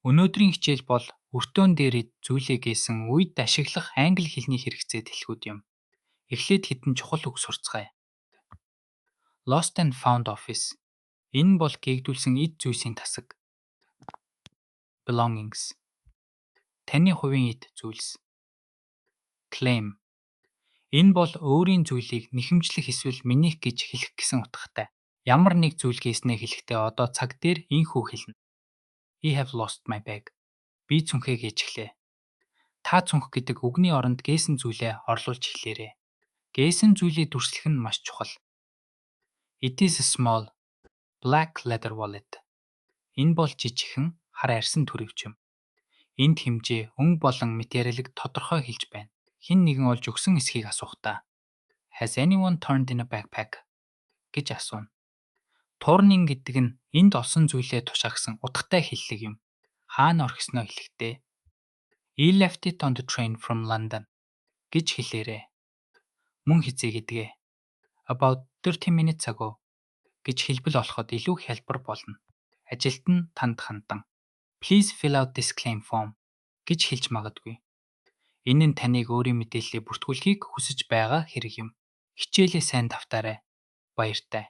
Өнөөдрийн хичээл бол өртөөн дээр зүйлээ гээсэн үед ашиглах англи хэлний хэрэгцээ дэлгүүд юм. Эхлээд хэдэн чухал үг сурцгаая. Lost and found office. Энэ бол гээгдүүлсэн эд зүйлсийн тасаг. Belongings. Таны хувийн эд зүйлс. Claim. Энэ бол өөрийн зүйлийг нэхэмжлэх эсвэл минийх гэж хэлэх гэсэн утгатай. Ямар нэг зүйл гээснээ хэлэхдээ одоо цаг дээр ийхүү хэлнэ. I have lost my bag. Би цүнхээ гээж эхлэе. Та цүнх гэдэг үгний оронд гээсэн зүйлээ орлуулж эхлээрэй. Гээсэн зүйлийг дүрслэх нь маш чухал. It is a small black leather wallet. Энэ бол жижигхэн хар арьсан төрөвч юм. Энд хэмжээ, өнгө болон материалыг тодорхой хэлж байна. Хэн нэгэн олж өгсөн эсхийг асуухдаа Has anyone turned in a backpack гэж асууна. Туурнин гэдэг нь энд олсон зүйлээ тушаагсан утгатай хэллэг юм. Хаана орхисноо хэлэхдээ I left it on the train from London гэж хэлээрэй. Мөн хэзээ гэдгээ About 30 minutes ago гэж хэлбэл олоход илүү хялбар болно. Ажилд нь танд хандан Please fill out this claim form гэж хэлж магадгүй. Энэ нь таныг өөрийн мэдээллийг бүртгүүлэхийг хүсэж байгаа хэрэг юм. Хичээлээ сайн давтаарай. Баяртай.